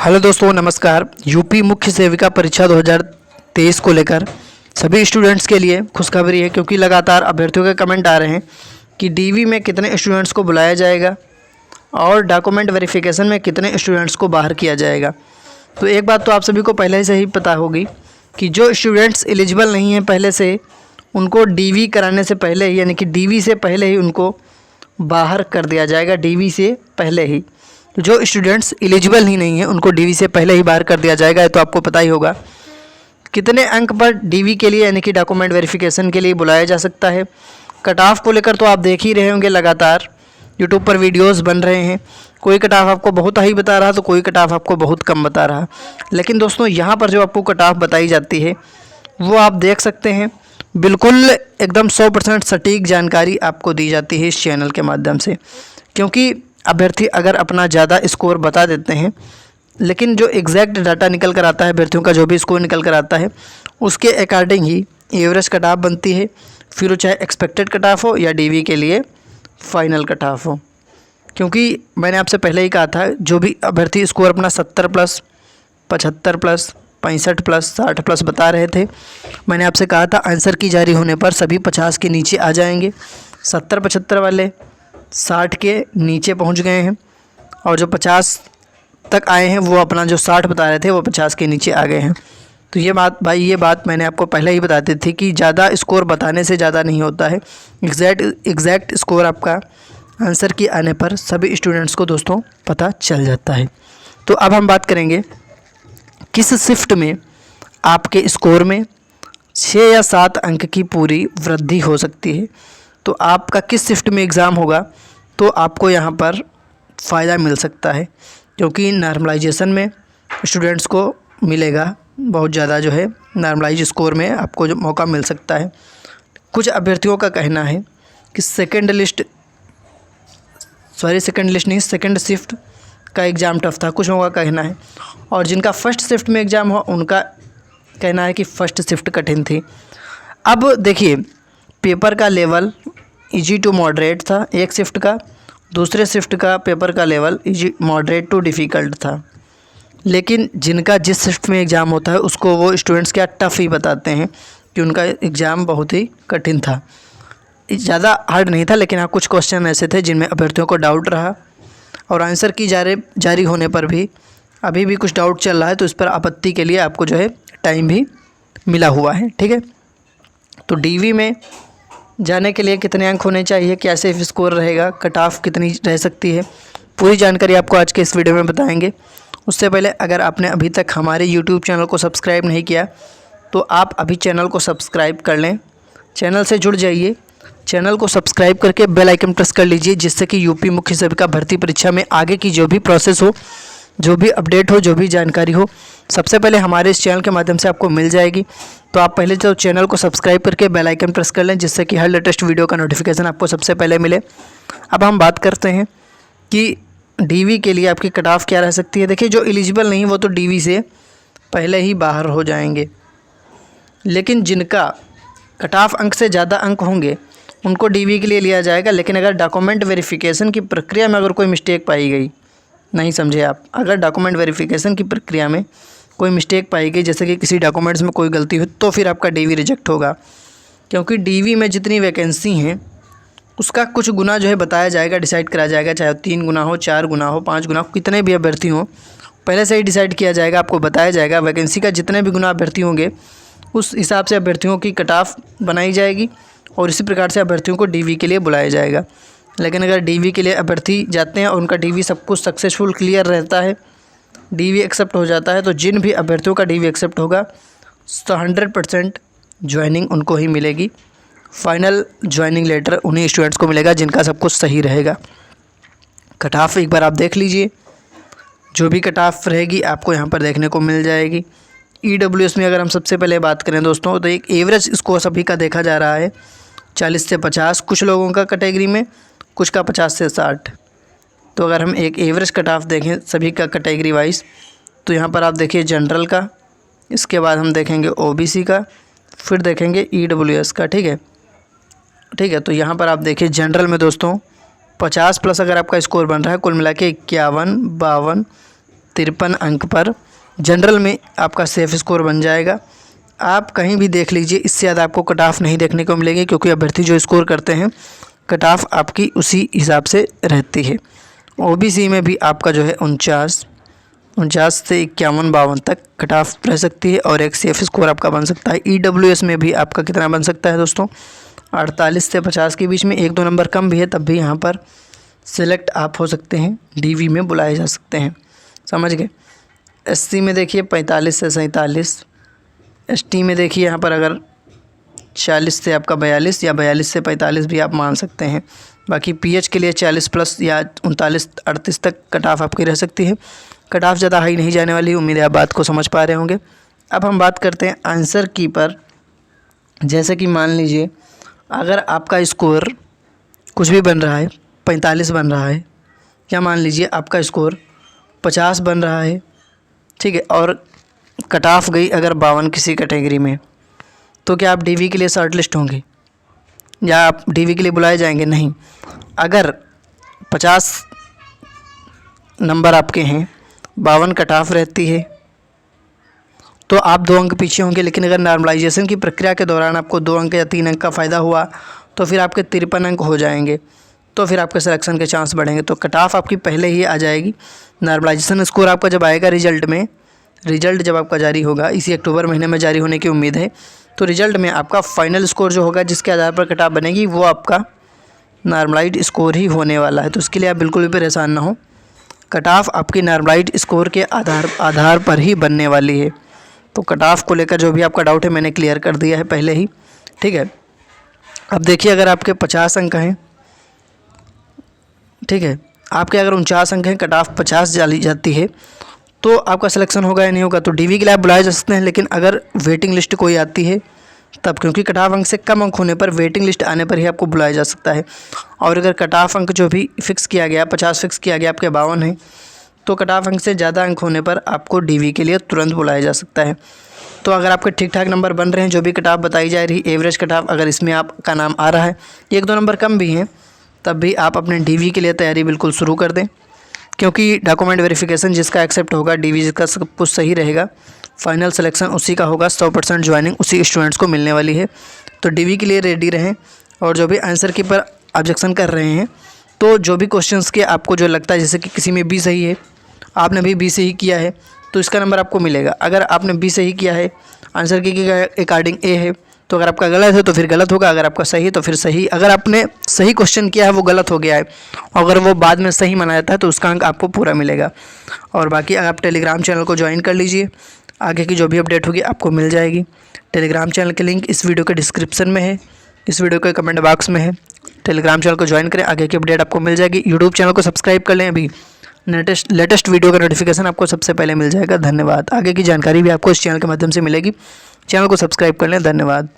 Hello दोस्तों, नमस्कार। UP मुख्य सेविका परीक्षा 2023 को लेकर सभी स्टूडेंट्स के लिए खुशखबरी है, क्योंकि लगातार अभ्यर्थियों के कमेंट आ रहे हैं कि डीवी में कितने स्टूडेंट्स को बुलाया जाएगा और डॉक्यूमेंट वेरिफिकेशन में कितने स्टूडेंट्स को बाहर किया जाएगा। तो एक बात तो आप सभी को पहले से ही पता होगी कि जो स्टूडेंट्स एलिजिबल नहीं हैं पहले से, उनको डीवी कराने से पहले ही, यानी कि डीवी से पहले ही उनको बाहर कर दिया जाएगा। डीवी से पहले ही जो स्टूडेंट्स एलिजिबल ही नहीं है उनको डीवी से पहले ही बाहर कर दिया जाएगा। ये तो आपको पता ही होगा। कितने अंक पर डीवी के लिए, यानी कि डॉक्यूमेंट वेरिफिकेशन के लिए बुलाया जा सकता है। कट ऑफ को लेकर तो आप देख ही रहे होंगे, लगातार यूट्यूब पर वीडियोस बन रहे हैं। कोई कट ऑफ आपको बहुत हाई बता रहा तो कोई कट ऑफ आपको बहुत कम बता रहा। लेकिन दोस्तों, यहाँ पर जो आपको कट ऑफ बताई जाती है वो आप देख सकते हैं, बिल्कुल एकदम 100% सटीक जानकारी आपको दी जाती है इस चैनल के माध्यम से। क्योंकि अभ्यर्थी अगर अपना ज़्यादा स्कोर बता देते हैं, लेकिन जो एग्जैक्ट डाटा निकल कर आता है, अभ्यर्थियों का जो भी स्कोर निकल कर आता है उसके अकॉर्डिंग ही एवरेज कट ऑफ बनती है। फिर वो चाहे एक्सपेक्टेड कट ऑफ हो या डीवी के लिए फाइनल कट ऑफ हो। क्योंकि मैंने आपसे पहले ही कहा था, जो भी अभ्यर्थी स्कोर अपना 70 प्लस, 75 प्लस, 65 प्लस, 60 प्लस बता रहे थे, मैंने आपसे कहा था आंसर की जारी होने पर सभी 50 के नीचे आ जाएंगे। 70-75 वाले 60 के नीचे पहुंच गए हैं, और जो 50 तक आए हैं वो अपना जो 60 बता रहे थे वो 50 के नीचे आ गए हैं। तो ये बात मैंने आपको पहले ही बता दी थी कि ज़्यादा स्कोर बताने से ज़्यादा नहीं होता है। एग्जैक्ट स्कोर आपका आंसर की आने पर सभी स्टूडेंट्स को दोस्तों पता चल जाता है। तो अब हम बात करेंगे किस शिफ्ट में आपके स्कोर में 6 या 7 अंक की पूरी वृद्धि हो सकती है। तो आपका किस शिफ्ट में एग्ज़ाम होगा तो आपको यहाँ पर फ़ायदा मिल सकता है, क्योंकि नॉर्मलाइजेशन में स्टूडेंट्स को मिलेगा बहुत ज़्यादा जो है नॉर्मलाइज स्कोर में आपको जो मौका मिल सकता है। कुछ अभ्यर्थियों का कहना है कि सेकंड शिफ्ट का एग्ज़ाम टफ था, कुछ लोगों का कहना है। और जिनका फर्स्ट शिफ्ट में एग्ज़ाम हुआ उनका कहना है कि फ़र्स्ट शिफ्ट कठिन थी। अब देखिए, पेपर का लेवल इजी टू मॉडरेट था एक शिफ्ट का, दूसरे शिफ्ट का पेपर का level easy moderate too difficult था। लेकिन जिनका जिस शिफ्ट में एग्ज़ाम होता है उसको वो स्टूडेंट्स क्या टफ़ ही बताते हैं कि उनका एग्ज़ाम बहुत ही कठिन था। ज़्यादा हार्ड नहीं था, लेकिन हाँ कुछ क्वेश्चन ऐसे थे जिनमें अभ्यर्थियों को डाउट रहा, और आंसर की जारी होने पर भी अभी भी कुछ डाउट चल रहा है। तो इस पर आपत्ति के लिए आपको जो है टाइम भी मिला हुआ है, ठीक है। तो डीवी में जाने के लिए कितने अंक होने चाहिए, कैसे स्कोर रहेगा, कट ऑफ कितनी रह सकती है, पूरी जानकारी आपको आज के इस वीडियो में बताएंगे। उससे पहले अगर आपने अभी तक हमारे यूट्यूब चैनल को सब्सक्राइब नहीं किया तो आप अभी चैनल को सब्सक्राइब कर लें, चैनल से जुड़ जाइए। चैनल को सब्सक्राइब करके बेल आइकन प्रेस कर लीजिए, जिससे कि यूपी मुख्य सेविका भर्ती परीक्षा में आगे की जो भी प्रोसेस हो, जो भी अपडेट हो, जो भी जानकारी हो, सबसे पहले हमारे इस चैनल के माध्यम से आपको मिल जाएगी। तो आप पहले तो चैनल को सब्सक्राइब करके बेल आइकन प्रेस कर लें, जिससे कि हर लेटेस्ट वीडियो का नोटिफिकेशन आपको सबसे पहले मिले। अब हम बात करते हैं कि डीवी के लिए आपकी कट ऑफ क्या रह सकती है। देखिए, जो एलिजिबल नहीं वो तो डीवी से पहले ही बाहर हो जाएंगे, लेकिन जिनका कट ऑफ अंक से ज़्यादा अंक होंगे उनको डीवी के लिए लिया जाएगा। लेकिन अगर डॉक्यूमेंट वेरिफिकेशन की प्रक्रिया में अगर कोई मिस्टेक पाई गई, नहीं समझे आप, अगर डॉक्यूमेंट वेरिफिकेशन की प्रक्रिया में कोई मिस्टेक पाई गई, जैसे कि किसी डॉक्यूमेंट्स में कोई गलती हो, तो फिर आपका डीवी रिजेक्ट होगा। क्योंकि डीवी में जितनी वैकेंसी हैं उसका कुछ गुना जो है बताया जाएगा, डिसाइड करा जाएगा, चाहे 3 गुना हो, 4 गुना हो, 5 गुना हो, कितने भी अभ्यर्थी हों पहले से ही डिसाइड किया जाएगा। आपको बताया जाएगा वैकेंसी का जितने भी गुना अभ्यर्थी होंगे उस हिसाब से अभ्यर्थियों की कट ऑफ बनाई जाएगी, और इसी प्रकार से अभ्यर्थियों को डीवी के लिए बुलाया जाएगा। लेकिन अगर डीवी के लिए अभ्यर्थी जाते हैं और उनका डीवी सब कुछ सक्सेसफुल क्लियर रहता है, डीवी एक्सेप्ट हो जाता है, तो जिन भी अभ्यर्थियों का डीवी एक्सेप्ट होगा तो 100% ज्वाइनिंग उनको ही मिलेगी। फाइनल ज्वाइनिंग लेटर उन्हीं स्टूडेंट्स को मिलेगा जिनका सब कुछ सही रहेगा। कट ऑफ एक बार आप देख लीजिए, जो भी कट ऑफ रहेगी आपको यहाँ पर देखने को मिल जाएगी। EWS में अगर हम सबसे पहले बात करें दोस्तों, तो एक एवरेज स्कोर सभी का देखा जा रहा है 40 से 50, कुछ लोगों का कैटेगरी में, कुछ का 50 से 60। तो अगर हम एक एवरेज कट ऑफ देखें सभी का कैटेगरी वाइज, तो यहाँ पर आप देखिए जनरल का, इसके बाद हम देखेंगे OBC का, फिर देखेंगे EWS का, ठीक है। तो यहाँ पर आप देखिए जनरल में दोस्तों 50 प्लस अगर आपका स्कोर बन रहा है, कुल मिला के 51, 52, 53 अंक पर जनरल में आपका सेफ स्कोर बन जाएगा। आप कहीं भी देख लीजिए, इससे ज़्यादा आपको कट ऑफ नहीं देखने को मिलेगी, क्योंकि अभ्यर्थी जो स्कोर करते हैं कट ऑफ आपकी उसी हिसाब से रहती है। ओबीसी में भी आपका जो है 49 से 51-52 तक कट ऑफ रह सकती है और एक सेफ स्कोर आपका बन सकता है। ईडब्ल्यूएस में भी आपका कितना बन सकता है दोस्तों, 48 से 50 के बीच में, 1-2 नंबर कम भी है, तब भी यहाँ पर सिलेक्ट आप हो सकते हैं, डीवी में बुलाए जा सकते हैं। समझ गए। एससी में देखिए 45 से 47, एसटी में देखिए यहाँ पर अगर 40 से आपका 42 या 42 से 45 भी आप मान सकते हैं। बाकी पीएच के लिए 40 प्लस या 39-38 तक कट ऑफ आपकी रह सकती है। कट ऑफ ज़्यादा हाई नहीं जाने वाली, उम्मीद है आप बात को समझ पा रहे होंगे। अब हम बात करते हैं आंसर की पर। जैसे कि मान लीजिए अगर आपका स्कोर कुछ भी बन रहा है, 45 बन रहा है, या मान लीजिए आपका स्कोर 50 बन रहा है, ठीक है, और कट ऑफ गई अगर 52 किसी कैटेगरी में, तो क्या आप डीवी के लिए शॉर्ट लिस्ट होंगे या आप डीवी के लिए बुलाए जाएंगे? नहीं। अगर 50 नंबर आपके हैं, 52 कट ऑफ रहती है, तो आप 2 अंक पीछे होंगे। लेकिन अगर नॉर्मलाइजेशन की प्रक्रिया के दौरान आपको 2 अंक या 3 अंक का फ़ायदा हुआ, तो फिर आपके 53 अंक हो जाएंगे, तो फिर आपके सिलेक्शन के चांस बढ़ेंगे। तो कट ऑफ आपकी पहले ही आ जाएगी। नॉर्मलाइजेशन स्कोर आपका जब आएगा रिजल्ट में, रिजल्ट जब आपका जारी होगा, इसी अक्टूबर महीने में जारी होने की उम्मीद है, तो रिजल्ट में आपका फाइनल स्कोर जो होगा, जिसके आधार पर कट ऑफ बनेगी, वो आपका नॉर्मलाइज्ड स्कोर ही होने वाला है। तो इसके लिए आप बिल्कुल भी परेशान ना हो, कट ऑफ आपकी नॉर्मलाइज्ड स्कोर के आधार पर ही बनने वाली है। तो कट ऑफ को लेकर जो भी आपका डाउट है मैंने क्लियर कर दिया है पहले ही, ठीक है। अब देखिए अगर आपके 50 अंक हैं, ठीक है, आपके अगर 49 अंक हैं, कट ऑफ 50 डाली जाती है, तो आपका सिलेक्शन होगा या नहीं होगा? तो डीवी के लिए आप बुलाए जा सकते हैं। लेकिन अगर वेटिंग लिस्ट कोई आती है तब, क्योंकि कट ऑफ अंक से कम अंक होने पर वेटिंग लिस्ट आने पर ही आपको बुलाया जा सकता है। और अगर कट ऑफ अंक जो भी फिक्स किया गया, 50 फिक्स किया गया, आपके 52 है, तो कट ऑफ अंक से ज़्यादा अंक होने पर आपको डीवी के लिए तुरंत बुलाया जा सकता है। तो अगर आपके ठीक ठाक नंबर बन रहे हैं, जो भी कट ऑफ बताई जा रही एवरेज कट ऑफ, अगर इसमें आपका नाम आ रहा है, 1-2 नंबर कम भी हैं, तब भी आप अपने डीवी के लिए तैयारी बिल्कुल शुरू कर दें, क्योंकि डॉक्यूमेंट वेरिफिकेशन जिसका एक्सेप्ट होगा, डीवी जिसका सब कुछ सही रहेगा, फाइनल सिलेक्शन उसी का होगा, 100% ज्वाइनिंग उसी स्टूडेंट्स को मिलने वाली है। तो डीवी के लिए रेडी रहें। और जो भी आंसर की पर ऑब्जेक्शन कर रहे हैं, तो जो भी क्वेश्चंस के आपको जो लगता है, जैसे कि किसी में बी सही है, आपने भी बी सही किया है, तो इसका नंबर आपको मिलेगा। अगर आपने बी सही किया है, आंसर की के अकॉर्डिंग ए है, तो अगर आपका गलत है तो फिर गलत होगा, अगर आपका सही है तो फिर सही। अगर आपने सही क्वेश्चन किया है वो गलत हो गया है, अगर वो बाद में सही माना जाता है, तो उसका अंक आपको पूरा मिलेगा। और बाकी अगर आप टेलीग्राम चैनल को ज्वाइन कर लीजिए, आगे की जो भी अपडेट होगी आपको मिल जाएगी। टेलीग्राम चैनल के लिंक इस वीडियो के डिस्क्रिप्शन में है, इस वीडियो के कमेंट बॉक्स में है। टेलीग्राम चैनल को ज्वाइन करें, आगे की अपडेट आपको मिल जाएगी। यूट्यूब चैनल को सब्सक्राइब कर लें, अभी लेटेस्ट वीडियो का नोटिफिकेशन आपको सबसे पहले मिल जाएगा। धन्यवाद। आगे की जानकारी भी आपको इस चैनल के माध्यम से मिलेगी। चैनल को सब्सक्राइब कर लें। धन्यवाद।